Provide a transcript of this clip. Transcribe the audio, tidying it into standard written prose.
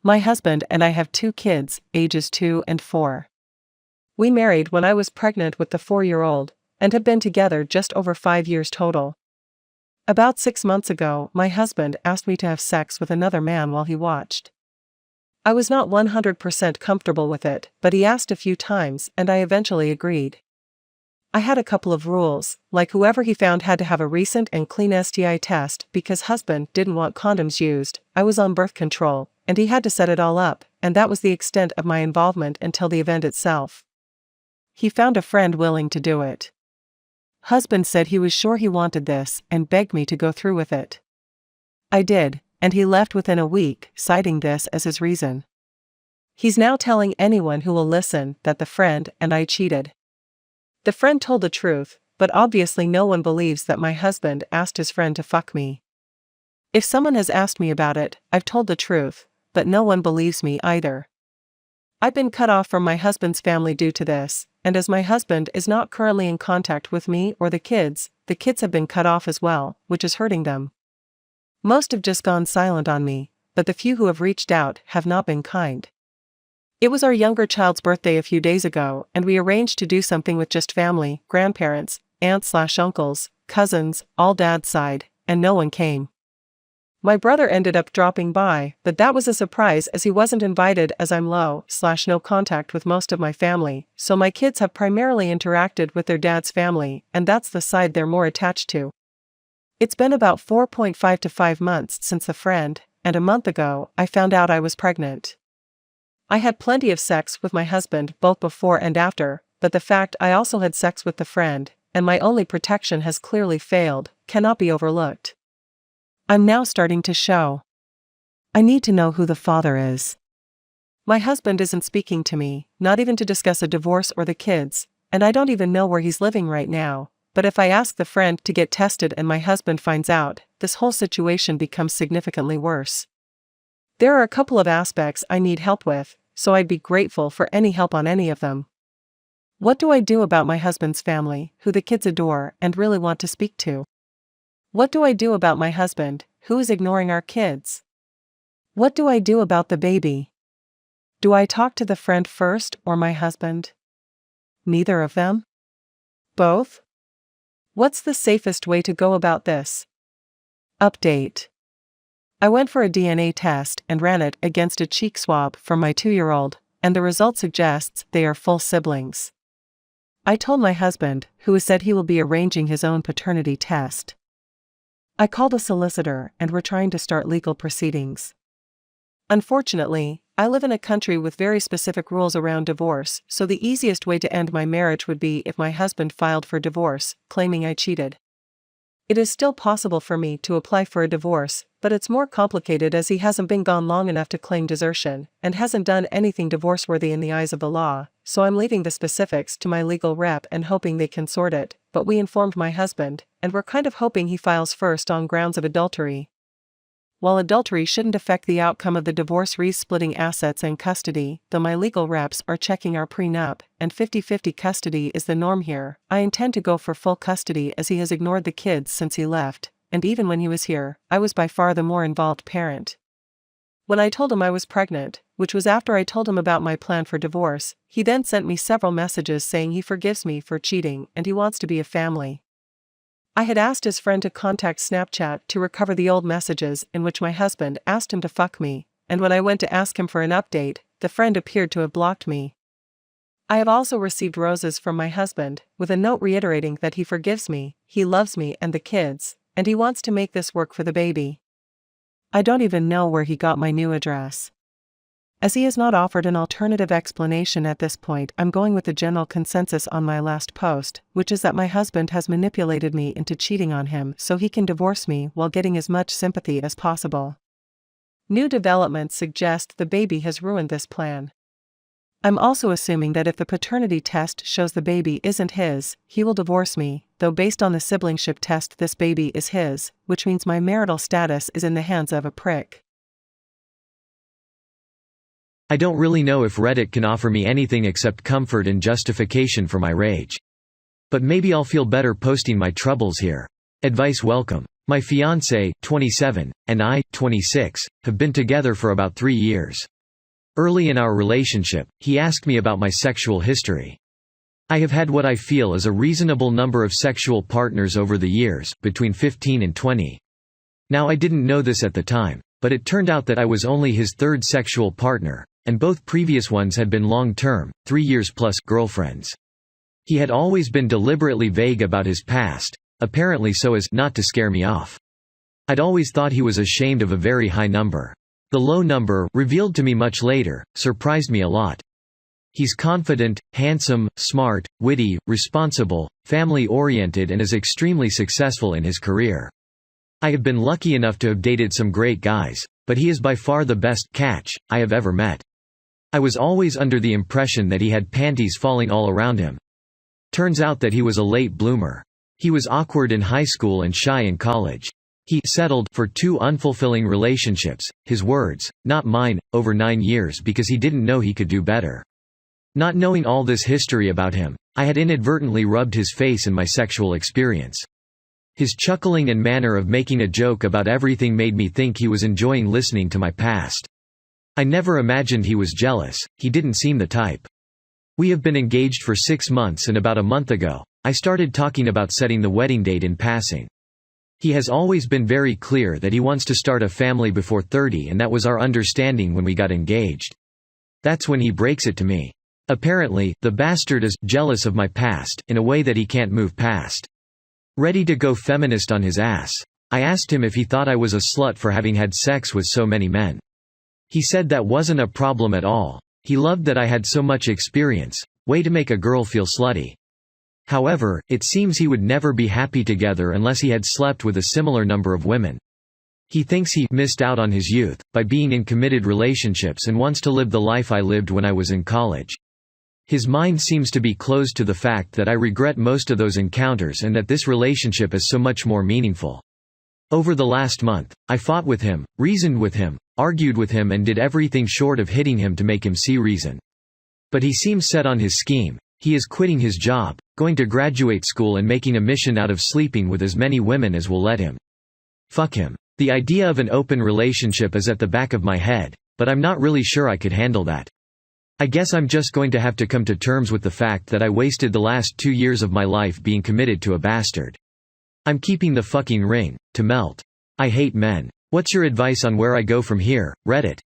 My husband and I have 2 kids, ages 2 and 4. We married when I was pregnant with the 4-year-old, and have been together just over 5 years total. About 6 months ago, my husband asked me to have sex with another man while he watched. I was not 100% comfortable with it, but he asked a few times and I eventually agreed. I had a couple of rules, like whoever he found had to have a recent and clean STI test because husband didn't want condoms used, I was on birth control, and he had to set it all up, and that was the extent of my involvement until the event itself. He found a friend willing to do it. Husband said he was sure he wanted this and begged me to go through with it. I did, and he left within a week, citing this as his reason. He's now telling anyone who will listen that the friend and I cheated. The friend told the truth, but obviously no one believes that my husband asked his friend to fuck me. If someone has asked me about it, I've told the truth, but no one believes me either. I've been cut off from my husband's family due to this, and as my husband is not currently in contact with me or the kids have been cut off as well, which is hurting them. Most have just gone silent on me, but the few who have reached out have not been kind. It was our younger child's birthday a few days ago, and we arranged to do something with just family, grandparents, aunts/uncles, cousins, all dad's side, and no one came. My brother ended up dropping by, but that was a surprise as he wasn't invited as I'm low/no contact with most of my family, so my kids have primarily interacted with their dad's family, and that's the side they're more attached to. It's been about 4.5 to 5 months since the friend, and a month ago, I found out I was pregnant. I had plenty of sex with my husband both before and after, but the fact I also had sex with the friend, and my only protection has clearly failed, cannot be overlooked. I'm now starting to show. I need to know who the father is. My husband isn't speaking to me, not even to discuss a divorce or the kids, and I don't even know where he's living right now, but if I ask the friend to get tested and my husband finds out, this whole situation becomes significantly worse. There are a couple of aspects I need help with, so I'd be grateful for any help on any of them. What do I do about my husband's family, who the kids adore and really want to speak to? What do I do about my husband, who is ignoring our kids? What do I do about the baby? Do I talk to the friend first or my husband? Neither of them? Both? What's the safest way to go about this? Update. I went for a DNA test and ran it against a cheek swab from my 2-year-old, and the result suggests they are full siblings. I told my husband, who has said he will be arranging his own paternity test. I called a solicitor and we're trying to start legal proceedings. Unfortunately, I live in a country with very specific rules around divorce, so the easiest way to end my marriage would be if my husband filed for divorce, claiming I cheated. It is still possible for me to apply for a divorce, but it's more complicated as he hasn't been gone long enough to claim desertion, and hasn't done anything divorce-worthy in the eyes of the law, so I'm leaving the specifics to my legal rep and hoping they can sort it, but we informed my husband, and we're kind of hoping he files first on grounds of adultery. While adultery shouldn't affect the outcome of the divorce re-splitting assets and custody, though my legal reps are checking our prenup, and 50-50 custody is the norm here, I intend to go for full custody as he has ignored the kids since he left, and even when he was here, I was by far the more involved parent. When I told him I was pregnant, which was after I told him about my plan for divorce, he then sent me several messages saying he forgives me for cheating and he wants to be a family. I had asked his friend to contact Snapchat to recover the old messages in which my husband asked him to fuck me, and when I went to ask him for an update, the friend appeared to have blocked me. I have also received roses from my husband, with a note reiterating that he forgives me, he loves me and the kids, and he wants to make this work for the baby. I don't even know where he got my new address. As he has not offered an alternative explanation at this point, I'm going with the general consensus on my last post, which is that my husband has manipulated me into cheating on him so he can divorce me while getting as much sympathy as possible. New developments suggest the baby has ruined this plan. I'm also assuming that if the paternity test shows the baby isn't his, he will divorce me, though based on the siblingship test this baby is his, which means my marital status is in the hands of a prick. I don't really know if Reddit can offer me anything except comfort and justification for my rage. But maybe I'll feel better posting my troubles here. Advice welcome. My fiancé, 27, and I, 26, have been together for about 3 years. Early in our relationship, he asked me about my sexual history. I have had what I feel is a reasonable number of sexual partners over the years, between 15 and 20. Now I didn't know this at the time, but it turned out that I was only his third sexual partner, and both previous ones had been long-term, 3 years plus, girlfriends. He had always been deliberately vague about his past, apparently so as not to scare me off. I'd always thought he was ashamed of a very high number. The low number, revealed to me much later, surprised me a lot. He's confident, handsome, smart, witty, responsible, family-oriented and is extremely successful in his career. I have been lucky enough to have dated some great guys, but he is by far the best catch I have ever met. I was always under the impression that he had panties falling all around him. Turns out that he was a late bloomer. He was awkward in high school and shy in college. He settled for 2 unfulfilling relationships, his words, not mine, over 9 years because he didn't know he could do better. Not knowing all this history about him, I had inadvertently rubbed his face in my sexual experience. His chuckling and manner of making a joke about everything made me think he was enjoying listening to my past. I never imagined he was jealous, he didn't seem the type. We have been engaged for 6 months and about a month ago, I started talking about setting the wedding date in passing. He has always been very clear that he wants to start a family before 30 and that was our understanding when we got engaged. That's when he breaks it to me. Apparently, the bastard is jealous of my past in a way that he can't move past. Ready to go feminist on his ass. I asked him if he thought I was a slut for having had sex with so many men. He said that wasn't a problem at all. He loved that I had so much experience. Way to make a girl feel slutty. However, it seems he would never be happy together unless he had slept with a similar number of women. He thinks he missed out on his youth by being in committed relationships and wants to live the life I lived when I was in college. His mind seems to be closed to the fact that I regret most of those encounters and that this relationship is so much more meaningful. Over the last month, I fought with him, reasoned with him, argued with him and did everything short of hitting him to make him see reason. But he seems set on his scheme. He is quitting his job, going to graduate school and making a mission out of sleeping with as many women as will let him. Fuck him. The idea of an open relationship is at the back of my head, but I'm not really sure I could handle that. I guess I'm just going to have to come to terms with the fact that I wasted the last 2 years of my life being committed to a bastard. I'm keeping the fucking ring, to melt. I hate men. What's your advice on where I go from here? Reddit.